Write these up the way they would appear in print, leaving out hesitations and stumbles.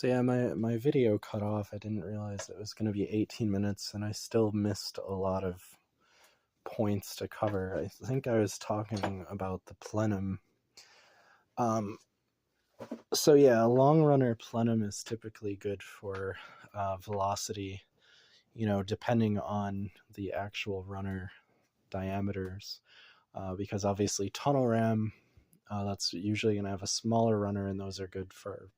So yeah, my video cut off. I didn't realize it was going to be 18 minutes, and I still missed a lot of points to cover. I think I was talking about the plenum. Um, so yeah, a long runner plenum is typically good for velocity, depending on the actual runner diameters, because obviously tunnel ram, that's usually going to have a smaller runner, and those are good for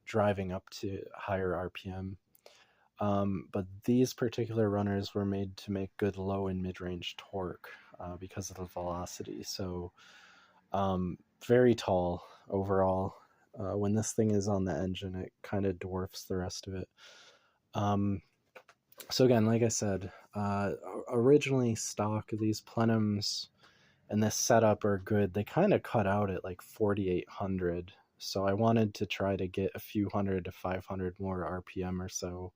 driving up to higher RPM. But these particular runners were made to make good low and mid-range torque because of the velocity. So very tall overall. When this thing is on the engine, it kind of dwarfs the rest of it. So again, like I said, originally stock, these plenums and this setup are good. They kind of cut out at like 4,800. So I wanted to try to get a few hundred to 500 more RPM or so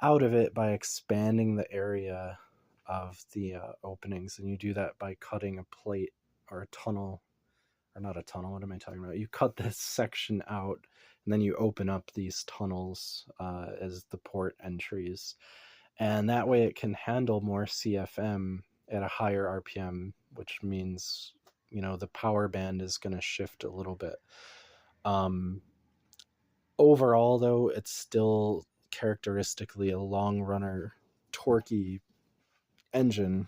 out of it by expanding the area of the openings. And you do that by cutting a plate or a tunnel, or not a tunnel, what am I talking about? You cut this section out and then you open up these tunnels as the port entries. And that way it can handle more CFM at a higher RPM, which means, the power band is going to shift a little bit. Overall, though, it's still characteristically a long runner, torquey engine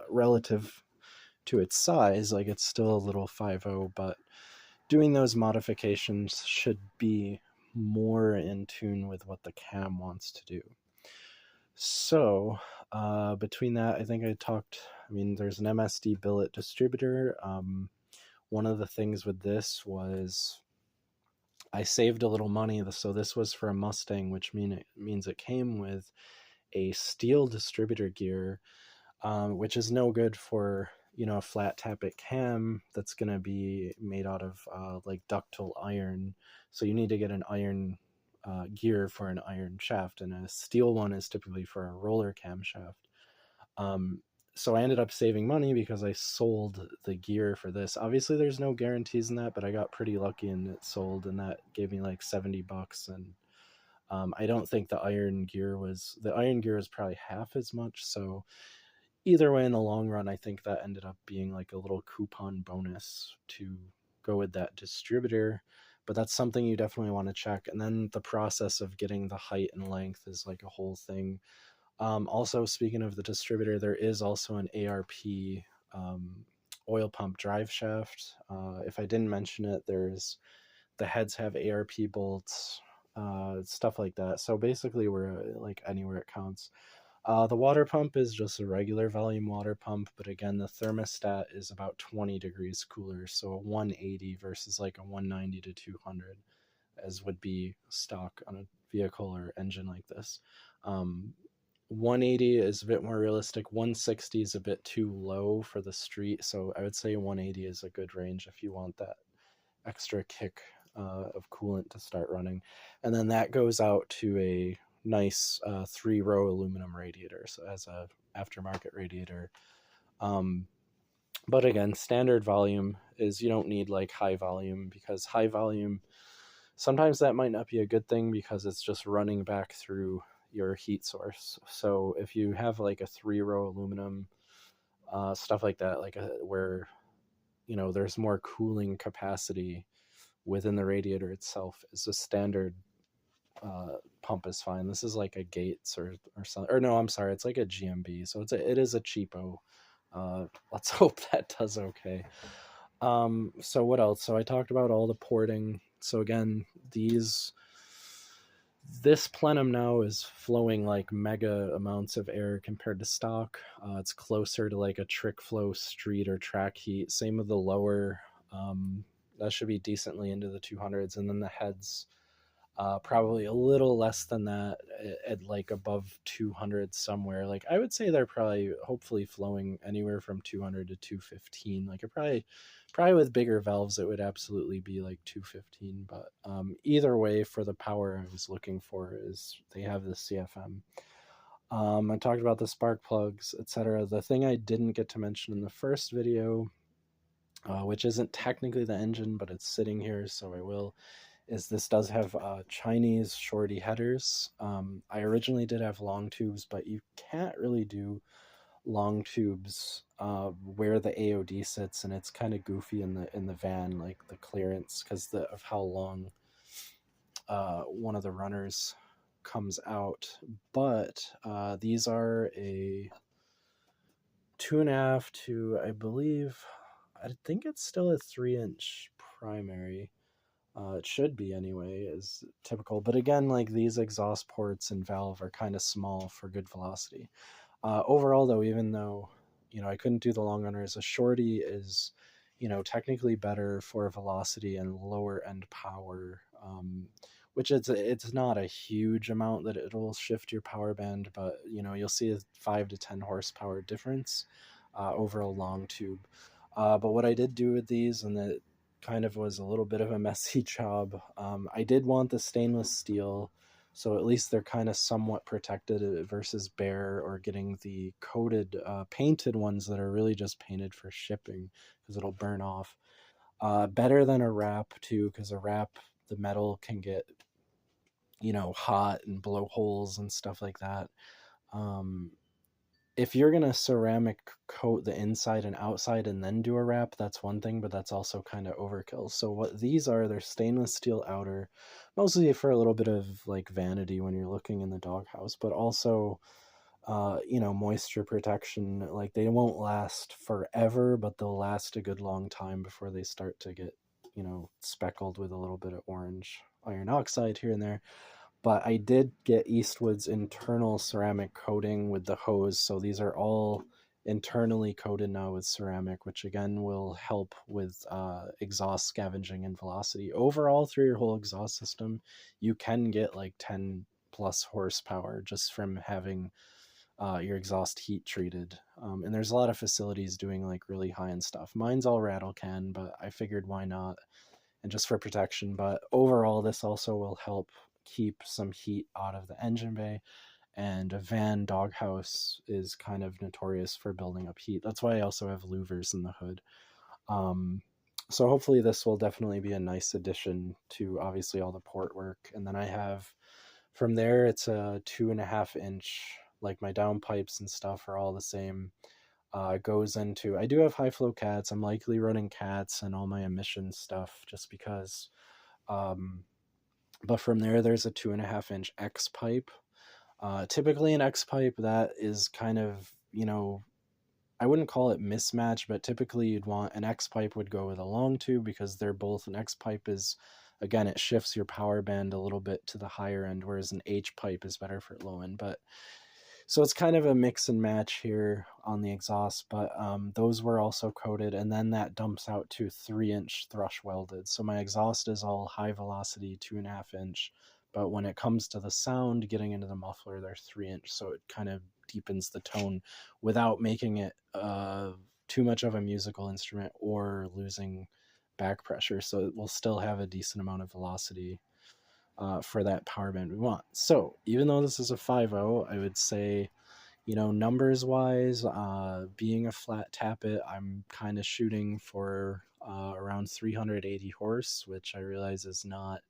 relative to its size. Like, it's still a little 5.0, but doing those modifications should be more in tune with what the cam wants to do. So between that, I think there's an MSD billet distributor. One of the things with this was I saved a little money. So this was for a Mustang, which means it came with a steel distributor gear, which is no good for, a flat tappet cam that's going to be made out of like ductile iron. So you need to get an iron gear for an iron shaft, and a steel one is typically for a roller camshaft. So I ended up saving money because I sold the gear for this. Obviously, there's no guarantees in that, but I got pretty lucky and it sold, and that gave me like $70. And I don't think the iron gear was probably half as much. So either way, in the long run, I think that ended up being like a little coupon bonus to go with that distributor. But that's something you definitely want to check. And then the process of getting the height and length is like a whole thing. Also, speaking of the distributor, there is also an ARP oil pump drive shaft. If I didn't mention it, the heads have ARP bolts, stuff like that. So basically, we're like anywhere it counts. The water pump is just a regular volume water pump, but again, the thermostat is about 20 degrees cooler, so a 180 versus like a 190 to 200, as would be stock on a vehicle or engine like this. 180 is a bit more realistic. 160 is a bit too low for the street, so I would say 180 is a good range if you want that extra kick of coolant to start running. And then that goes out to a nice 3-row aluminum radiator, so as a aftermarket radiator. But again, standard volume is, you don't need like high volume, because high volume, sometimes that might not be a good thing because it's just running back through your heat source. So if you have like a 3-row aluminum, stuff like that, like where there's more cooling capacity within the radiator itself, is a standard pump is fine. This is like a Gates or something, or no, I'm sorry, it's like a GMB, so it is a cheapo. Let's hope that does okay. So what else? So I talked about all the porting. So again, this plenum now is flowing like mega amounts of air compared to stock. It's closer to like a trick flow street or track heat. Same with the lower. That should be decently into the 200s. And then the heads, probably a little less than that, at like above 200 somewhere. Like I would say they're probably hopefully flowing anywhere from 200 to 215. Like it probably with bigger valves it would absolutely be like 215. But either way, for the power I was looking for, is they have the CFM. I talked about the spark plugs, etc. The thing I didn't get to mention in the first video, which isn't technically the engine, but it's sitting here, so I will, is this does have Chinese shorty headers. I originally did have long tubes, but you can't really do long tubes where the AOD sits, and it's kind of goofy in the van, like the clearance, because of how long one of the runners comes out. But these are a 2.5 to, I believe, I think it's still a 3-inch primary. It should be anyway, is typical. But again, like these exhaust ports and valve are kind of small for good velocity. Overall, though, even though I couldn't do the long runners, a shorty is technically better for velocity and lower end power. Which it's not a huge amount that it'll shift your power band, but you'll see a 5 to 10 horsepower difference over a long tube. But what I did do with these, and it kind of was a little bit of a messy job, I did want the stainless steel, so at least they're kind of somewhat protected versus bare or getting the coated, painted ones that are really just painted for shipping because it'll burn off. Better than a wrap too, because a wrap, the metal can get hot and blow holes and stuff like that. Um, if you're gonna ceramic coat the inside and outside and then do a wrap, that's one thing, but that's also kind of overkill. So what these are, they're stainless steel outer, mostly for a little bit of like vanity when you're looking in the doghouse, but also moisture protection. Like they won't last forever, but they'll last a good long time before they start to get speckled with a little bit of orange iron oxide here and there. But I did get Eastwood's internal ceramic coating with the hose, so these are all internally coated now with ceramic, which again will help with exhaust scavenging and velocity. Overall, through your whole exhaust system, you can get like 10 plus horsepower just from having your exhaust heat treated. And there's a lot of facilities doing like really high end stuff. Mine's all rattle can, but I figured why not? And just for protection. But overall, this also will help keep some heat out of the engine bay. And a van doghouse is kind of notorious for building up heat. That's why I also have louvers in the hood. So hopefully this will definitely be a nice addition to obviously all the port work. And then I have from there, it's a 2.5 inch, like my downpipes and stuff are all the same. Goes into, I do have high flow cats. I'm likely running cats and all my emission stuff just because. But from there, there's a 2.5 inch X pipe. Typically, an X pipe that is kind of, I wouldn't call it mismatched, but typically you'd want an X pipe would go with a long tube because they're both, an X pipe is, again, it shifts your power band a little bit to the higher end, whereas an H pipe is better for low end. But so it's kind of a mix and match here on the exhaust, but those were also coated, and then that dumps out to 3-inch thrush welded. So my exhaust is all high velocity, 2.5 inch, but when it comes to the sound, getting into the muffler, they're 3-inch, so it kind of deepens the tone without making it too much of a musical instrument or losing back pressure. So it will still have a decent amount of velocity for that power band we want. So even though this is a 5.0, I would say, numbers wise, being a flat tappet, I'm kind of shooting for around 380 horse, which I realize is not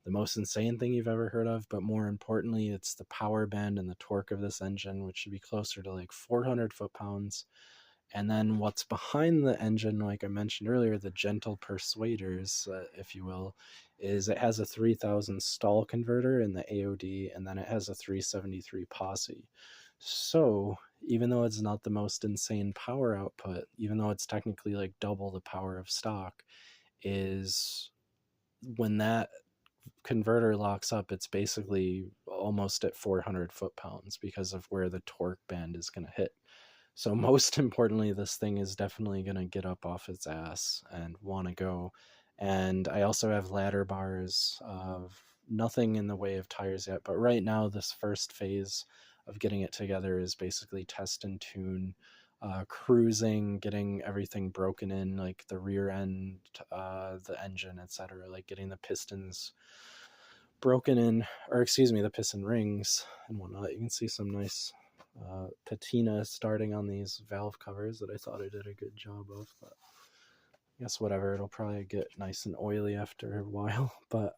the most insane thing you've ever heard of, but more importantly, it's the power band and the torque of this engine, which should be closer to like 400 foot-pounds. And then what's behind the engine, like I mentioned earlier, the gentle persuaders, if you will, is it has a 3000 stall converter in the AOD, and then it has a 373 posse. So even though it's not the most insane power output, even though it's technically like double the power of stock, is when that converter locks up, it's basically almost at 400 foot-pounds because of where the torque band is going to hit. So most importantly, this thing is definitely going to get up off its ass and want to go. And I also have ladder bars of nothing in the way of tires yet. But right now, this first phase of getting it together is basically test and tune, cruising, getting everything broken in, like the rear end, the engine, etc. Like getting the pistons broken in, or excuse me, the piston rings and whatnot. You can see some nice patina starting on these valve covers that I thought I did a good job of. But guess whatever, it'll probably get nice and oily after a while. But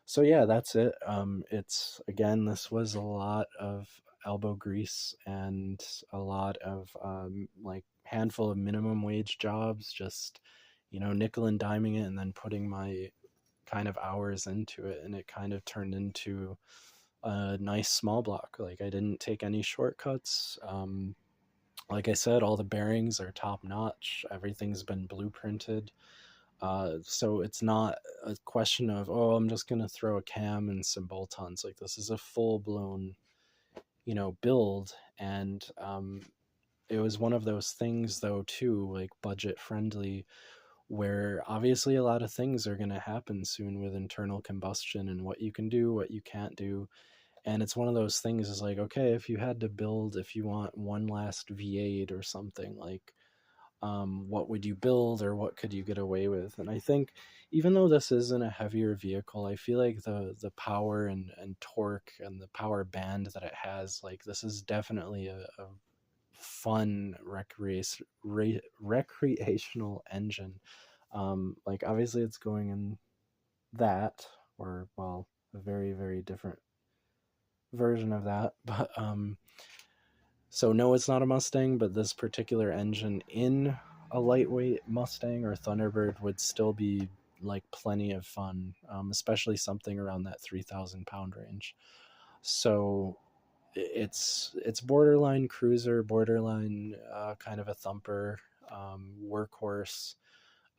so yeah, that's it. It's again, this was a lot of elbow grease and a lot of like handful of minimum wage jobs, just nickel and diming it, and then putting my kind of hours into it, and it kind of turned into a nice small block. Like I didn't take any shortcuts. Like I said, all the bearings are top notch. Everything's been blueprinted. So it's not a question of, oh, I'm just going to throw a cam and some bolt-ons. Like this is a full-blown, build. And it was one of those things, though, too, like budget friendly, where obviously a lot of things are going to happen soon with internal combustion and what you can do, what you can't do. And it's one of those things is like, okay, if you had to build, if you want one last V8 or something, like what would you build or what could you get away with? And I think even though this isn't a heavier vehicle, I feel like the power and torque and the power band that it has, like this is definitely a fun recreational engine. Like obviously it's going in that, or well, a very, very different version of that. But so no, it's not a Mustang, but this particular engine in a lightweight Mustang or Thunderbird would still be like plenty of fun, especially something around that 3,000 pound range. So it's borderline cruiser, borderline kind of a thumper, workhorse.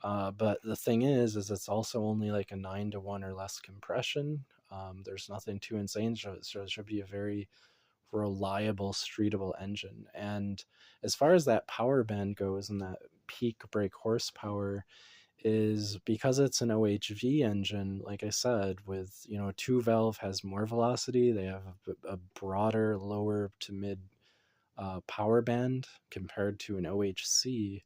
But the thing is it's also only like a 9-to-1 or less compression. There's nothing too insane, so it should be a very reliable, streetable engine. And as far as that power band goes and that peak brake horsepower, is because it's an OHV engine, like I said, with, a two valve has more velocity. They have a broader, lower to mid power band compared to an OHC.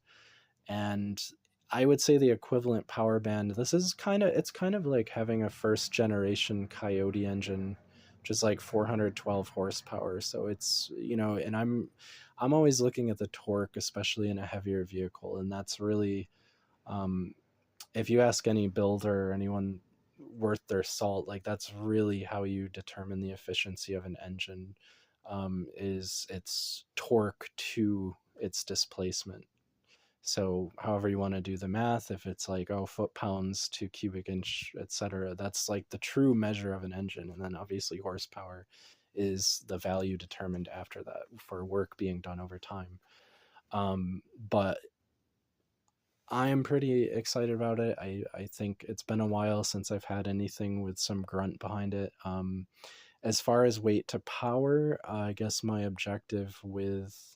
And I would say the equivalent power band, it's kind of like having a first generation Coyote engine, which is like 412 horsepower. So it's, and I'm always looking at the torque, especially in a heavier vehicle. And that's really, um, if you ask any builder or anyone worth their salt, like that's really how you determine the efficiency of an engine, is its torque to its displacement. So however you want to do the math, if it's like, oh, foot-pounds to cubic inch, etc., that's like the true measure of an engine. And then obviously horsepower is the value determined after that for work being done over time. But I am pretty excited about it. I think it's been a while since I've had anything with some grunt behind it. As far as weight to power, I guess my objective with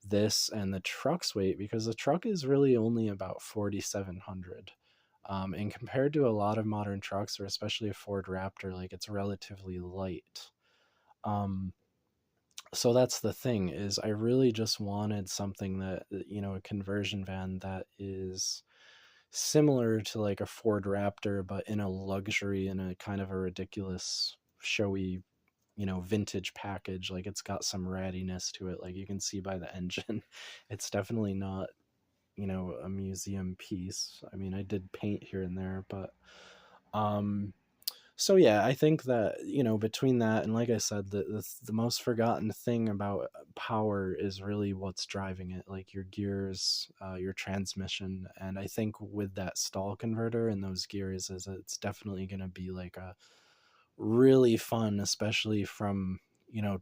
this and the truck's weight, because the truck is really only about 4,700. And compared to a lot of modern trucks, or especially a Ford Raptor, like it's relatively light. Um, so that's the thing, is I really just wanted something that, a conversion van that is similar to like a Ford Raptor, but in a luxury, in a kind of a ridiculous, showy, vintage package. Like it's got some rattiness to it. Like you can see by the engine, it's definitely not, a museum piece. I mean, I did paint here and there, but um, so yeah, I think that, between that and like I said, the most forgotten thing about power is really what's driving it, like your gears, your transmission. And I think with that stall converter and those gears, is it's definitely going to be like a really fun, especially from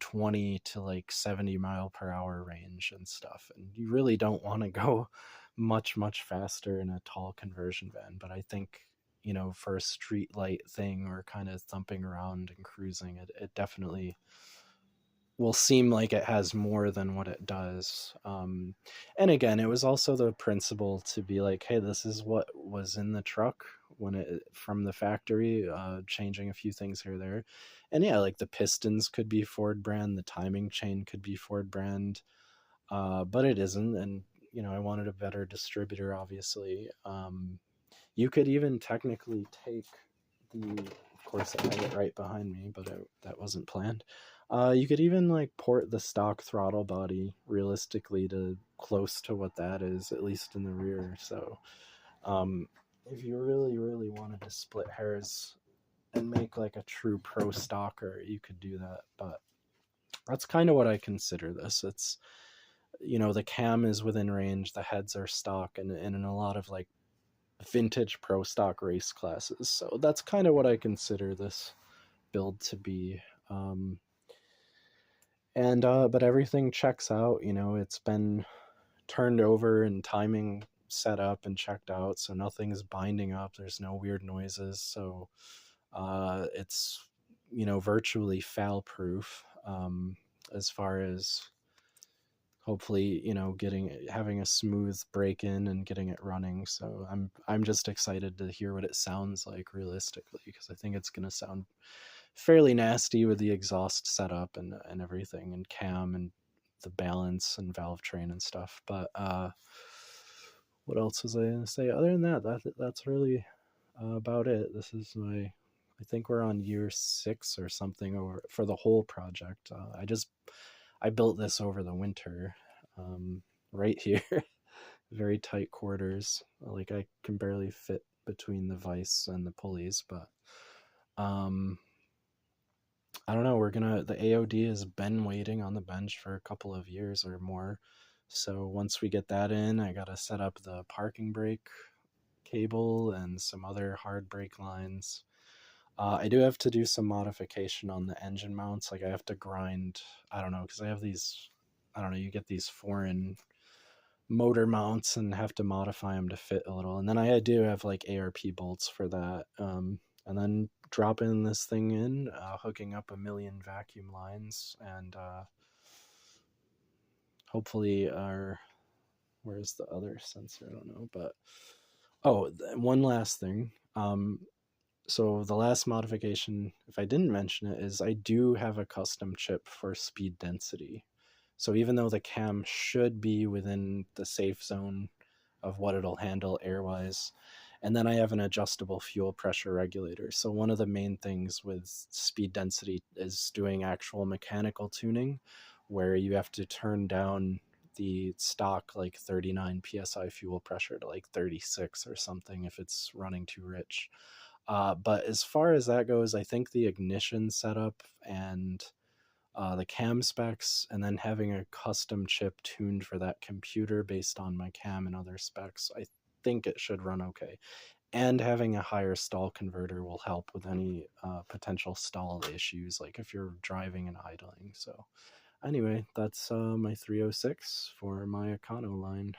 20 to like 70 mile per hour range and stuff. And you really don't want to go much faster in a tall conversion van. But I think, for a street light thing or kind of thumping around and cruising, it definitely will seem like it has more than what it does. And again, it was also the principle to be like, hey, this is what was in the truck when it from the factory, changing a few things here or there. And yeah, like the pistons could be Ford brand, the timing chain could be Ford brand, but it isn't. And I wanted a better distributor, obviously. You could even technically take the, of course, I have it right behind me, but that wasn't planned. You could even like port the stock throttle body realistically to close to what that is, at least in the rear. So, um, if you really, really wanted to split hairs and make like a true pro stalker, you could do that. But that's kind of what I consider this. It's, you know, the cam is within range, the heads are stock, and in a lot of like vintage pro stock race classes. So that's kind of what I consider this build to be. Um, and but everything checks out. You know, it's been turned over and timing set up and checked out, so nothing's binding up. There's no weird noises. So it's, you know, virtually foul proof, as far as hopefully, you know, having a smooth break in and getting it running. So I'm just excited to hear what it sounds like realistically, because I think it's going to sound fairly nasty with the exhaust setup and everything, and cam and the balance and valve train and stuff. But what else was I going to say? Other than that's really about it. This is I think we're on year 6 or something over for the whole project. I built this over the winter, right here, very tight quarters. Like I can barely fit between the vise and the pulleys, but um, I don't know. The AOD has been waiting on the bench for a couple of years or more. So once we get that in, I got to set up the parking brake cable and some other hard brake lines. I do have to do some modification on the engine mounts. Like I have to grind, I don't know, because I have these, I don't know, you get these foreign motor mounts and have to modify them to fit a little. And then I do have like ARP bolts for that. And then dropping this thing in, hooking up a million vacuum lines, and hopefully where's the other sensor? I don't know, but one last thing. So the last modification, if I didn't mention it, is I do have a custom chip for speed density. So even though the cam should be within the safe zone of what it'll handle airwise, and then I have an adjustable fuel pressure regulator. So one of the main things with speed density is doing actual mechanical tuning, where you have to turn down the stock like 39 psi fuel pressure to like 36 or something if it's running too rich. But as far as that goes, I think the ignition setup and the cam specs, and then having a custom chip tuned for that computer based on my cam and other specs, I think it should run okay. And having a higher stall converter will help with any potential stall issues, like if you're driving and idling. So anyway, that's my 306 for my Econo line.